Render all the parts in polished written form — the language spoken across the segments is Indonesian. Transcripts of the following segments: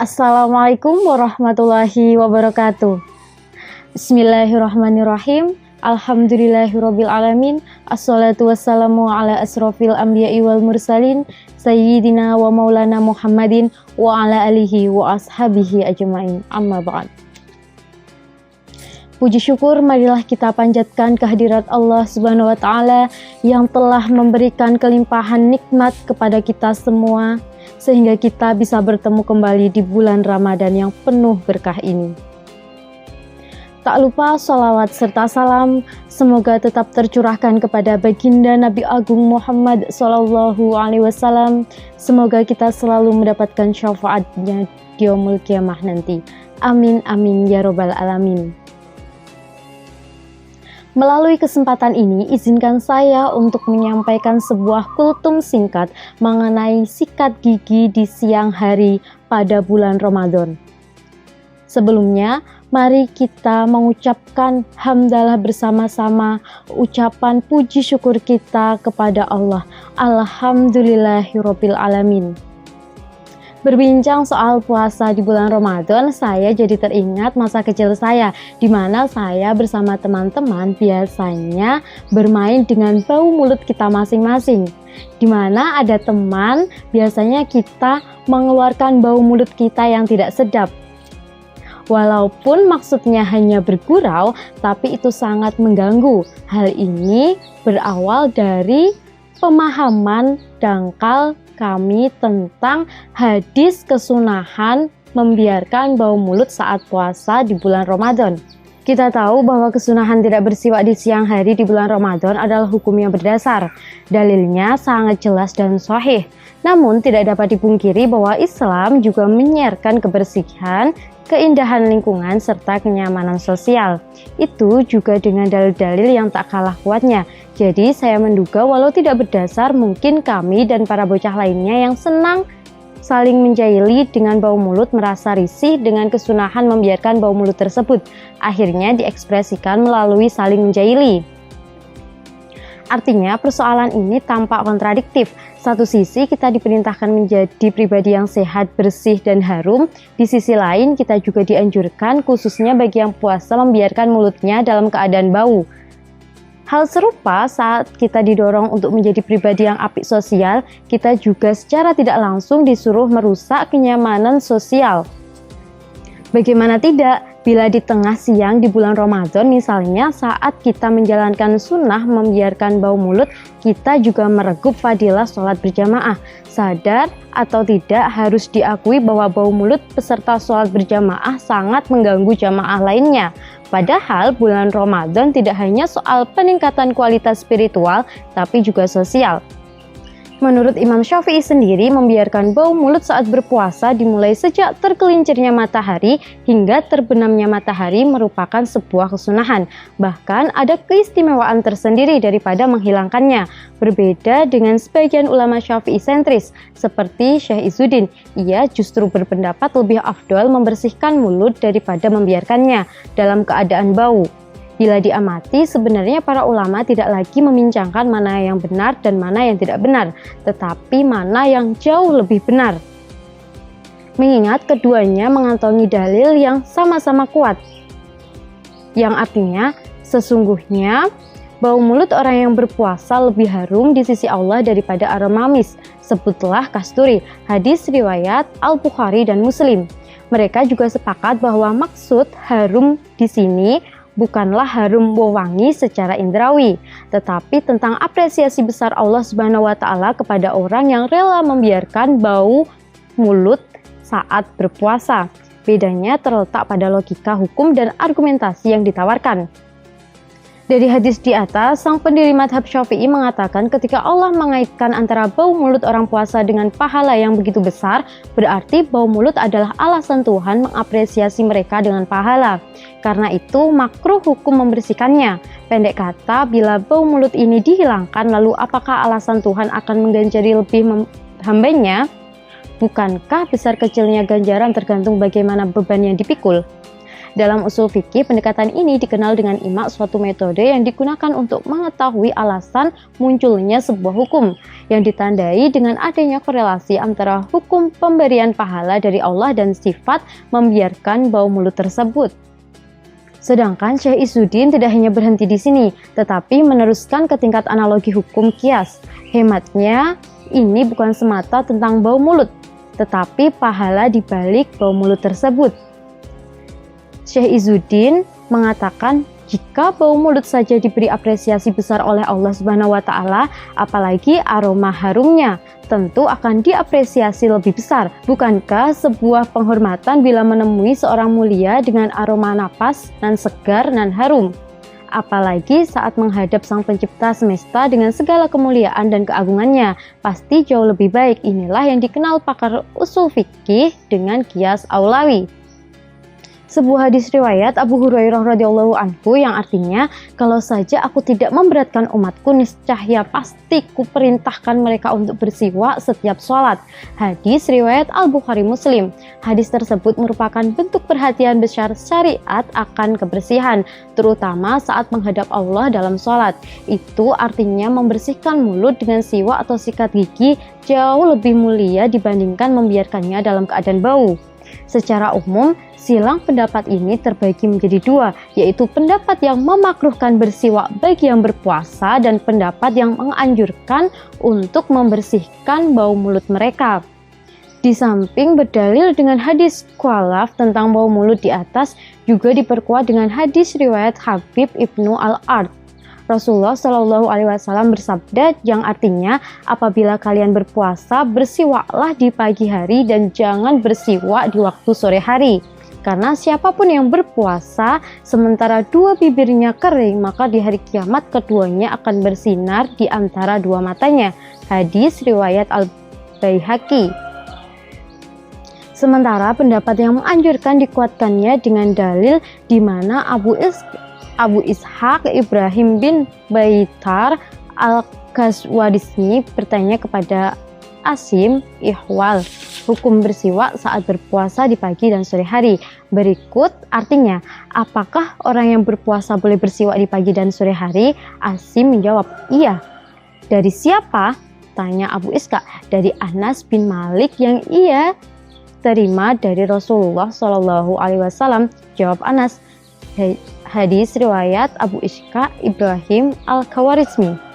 Assalamualaikum warahmatullahi wabarakatuh. Bismillahirrahmanirrahim. Alhamdulillahirabbil alamin. Assalatu wassalamu ala asrofil anbiya'i wal mursalin sayyidina wa maulana Muhammadin wa ala alihi wa ashabihi ajmain. Amma ba'd. Puji syukur marilah kita panjatkan kehadirat Allah Subhanahu wa taala yang telah memberikan kelimpahan nikmat kepada kita semua sehingga kita bisa bertemu kembali di bulan Ramadan yang penuh berkah ini. Tak lupa sholawat serta salam semoga tetap tercurahkan kepada baginda Nabi Agung Muhammad SAW. Semoga kita selalu mendapatkan syafaatnya di yaumul qiyamah nanti. Amin amin ya robbal alamin. Melalui kesempatan ini, izinkan saya untuk menyampaikan sebuah kultum singkat mengenai sikat gigi di siang hari pada bulan Ramadan. Sebelumnya, mari kita mengucapkan hamdalah bersama-sama, ucapan puji syukur kita kepada Allah. Alhamdulillahirabbil alamin. Berbincang soal puasa di bulan Ramadan, saya jadi teringat masa kecil saya, di mana saya bersama teman-teman biasanya bermain dengan bau mulut kita masing-masing. Di mana ada teman, biasanya kita mengeluarkan bau mulut kita yang tidak sedap. Walaupun maksudnya hanya bergurau, tapi itu sangat mengganggu. Hal ini berawal dari pemahaman dangkal kami tentang hadis kesunahan membiarkan bau mulut saat puasa di bulan Ramadan. Kita tahu bahwa kesunahan tidak bersiwak di siang hari di bulan Ramadan adalah hukum yang berdasar. Dalilnya sangat jelas dan sahih. Namun tidak dapat dipungkiri bahwa Islam juga menyiarkan kebersihan, keindahan lingkungan, serta kenyamanan sosial. Itu juga dengan dalil-dalil yang tak kalah kuatnya. Jadi saya menduga walau tidak berdasar, mungkin kami dan para bocah lainnya yang senang saling menjaili dengan bau mulut merasa risih dengan kesunahan membiarkan bau mulut tersebut. Akhirnya diekspresikan melalui saling menjaili. Artinya persoalan ini tampak kontradiktif. Satu sisi kita diperintahkan menjadi pribadi yang sehat, bersih, dan harum. Di sisi lain kita juga dianjurkan khususnya bagi yang puasa membiarkan mulutnya dalam keadaan bau. Hal serupa saat kita didorong untuk menjadi pribadi yang apik sosial, kita juga secara tidak langsung disuruh merusak kenyamanan sosial. Bagaimana tidak, bila di tengah siang di bulan Ramadan misalnya saat kita menjalankan sunnah membiarkan bau mulut, kita juga meregup fadilah sholat berjamaah. Sadar atau tidak harus diakui bahwa bau mulut peserta sholat berjamaah sangat mengganggu jamaah lainnya. Padahal bulan Ramadan tidak hanya soal peningkatan kualitas spiritual, tapi juga sosial. Menurut Imam Syafi'i sendiri, membiarkan bau mulut saat berpuasa dimulai sejak tergelincirnya matahari hingga terbenamnya matahari merupakan sebuah kesunahan. Bahkan ada keistimewaan tersendiri daripada menghilangkannya. Berbeda dengan sebagian ulama Syafi'i sentris, seperti Syekh Izzuddin. Ia justru berpendapat lebih afdol membersihkan mulut daripada membiarkannya dalam keadaan bau. Bila diamati, sebenarnya para ulama tidak lagi membincangkan mana yang benar dan mana yang tidak benar, tetapi mana yang jauh lebih benar. Mengingat keduanya mengantongi dalil yang sama-sama kuat, yang artinya sesungguhnya bau mulut orang yang berpuasa lebih harum di sisi Allah daripada aroma mamis. Sebutlah kasturi, hadis riwayat Al-Bukhari dan Muslim. Mereka juga sepakat bahwa maksud harum di sini bukanlah harum wewangi secara indrawi, tetapi tentang apresiasi besar Allah Subhanahu wa taala kepada orang yang rela membiarkan bau mulut saat berpuasa. Bedanya terletak pada logika hukum dan argumentasi yang ditawarkan. Dari hadis di atas, sang pendiri madhab Syafi'i mengatakan ketika Allah mengaitkan antara bau mulut orang puasa dengan pahala yang begitu besar, berarti bau mulut adalah alasan Tuhan mengapresiasi mereka dengan pahala. Karena itu, makruh hukum membersihkannya. Pendek kata, bila bau mulut ini dihilangkan, lalu apakah alasan Tuhan akan mengganjari lebih hambanya? Bukankah besar kecilnya ganjaran tergantung bagaimana beban yang dipikul? Dalam usul fikih, pendekatan ini dikenal dengan imak, suatu metode yang digunakan untuk mengetahui alasan munculnya sebuah hukum, yang ditandai dengan adanya korelasi antara hukum pemberian pahala dari Allah dan sifat membiarkan bau mulut tersebut. Sedangkan Syekh Izzuddin tidak hanya berhenti di sini, tetapi meneruskan ke tingkat analogi hukum qiyas. Hematnya, ini bukan semata tentang bau mulut, tetapi pahala di balik bau mulut tersebut. Syekh Izzuddin mengatakan, jika bau mulut saja diberi apresiasi besar oleh Allah Subhanahu wa Ta'ala, apalagi aroma harumnya, tentu akan diapresiasi lebih besar. Bukankah sebuah penghormatan bila menemui seorang mulia dengan aroma napas nan segar nan harum? Apalagi saat menghadap Sang Pencipta semesta dengan segala kemuliaan dan keagungannya, pasti jauh lebih baik. Inilah yang dikenal pakar usul fikih dengan qiyas aulawi. Sebuah hadis riwayat Abu Hurairah radhiyallahu anhu yang artinya, kalau saja aku tidak memberatkan umatku, niscaya pasti kuperintahkan mereka untuk bersiwak setiap sholat. Hadis riwayat Al-Bukhari Muslim. Hadis tersebut merupakan bentuk perhatian besar syariat akan kebersihan, terutama saat menghadap Allah dalam sholat. Itu artinya membersihkan mulut dengan siwak atau sikat gigi jauh lebih mulia dibandingkan membiarkannya dalam keadaan bau. Secara umum, silang pendapat ini terbagi menjadi dua, yaitu pendapat yang memakruhkan bersiwak bagi yang berpuasa dan pendapat yang menganjurkan untuk membersihkan bau mulut mereka. Di samping berdalil dengan hadis Khalaf tentang bau mulut di atas, juga diperkuat dengan hadis riwayat Habib Ibnu Al-Ard. Rasulullah Shallallahu Alaihi Wasallam bersabda yang artinya, apabila kalian berpuasa, bersiwaklah di pagi hari dan jangan bersiwak di waktu sore hari. Karena siapapun yang berpuasa sementara dua bibirnya kering, maka di hari kiamat keduanya akan bersinar di antara dua matanya. Hadis riwayat Al-Baihaqi. Sementara pendapat yang menganjurkan dikuatkannya dengan dalil di mana Abu Ishaq Ibrahim bin Baitar Al-Ghazwarisni bertanya kepada Asim Ihwal hukum bersiwak saat berpuasa di pagi dan sore hari. Berikut artinya, apakah orang yang berpuasa boleh bersiwak di pagi dan sore hari? Asim menjawab, iya. Dari siapa? Tanya Abu Ishaq. Dari Anas bin Malik yang ia terima dari Rasulullah Shallallahu Alaihi Wasallam. Jawab Anas. Hadis riwayat Abu Ishaq Ibrahim Al-Khawarizmi.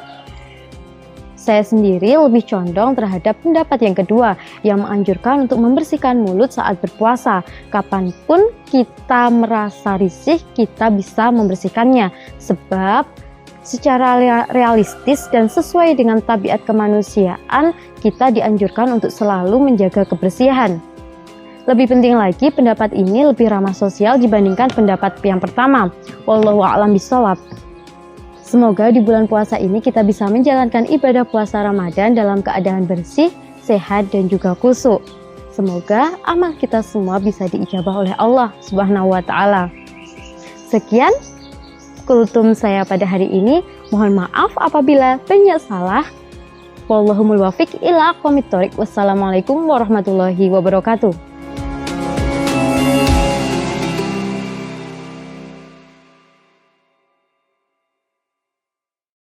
Saya sendiri lebih condong terhadap pendapat yang kedua, yang menganjurkan untuk membersihkan mulut saat berpuasa. Kapanpun kita merasa risih, kita bisa membersihkannya. Sebab secara realistis dan sesuai dengan tabiat kemanusiaan, kita dianjurkan untuk selalu menjaga kebersihan. Lebih penting lagi, pendapat ini lebih ramah sosial dibandingkan pendapat yang pertama. Wallahu a'lam bishawab. Semoga di bulan puasa ini kita bisa menjalankan ibadah puasa Ramadan dalam keadaan bersih, sehat, dan juga khusyuk. Semoga amal kita semua bisa diijabah oleh Allah Subhanahu wa Ta'ala. Sekian kultum saya pada hari ini. Mohon maaf apabila banyak salah. Wallahumul wafiq ila aqwamit thoriq. Wassalamualaikum warahmatullahi wabarakatuh.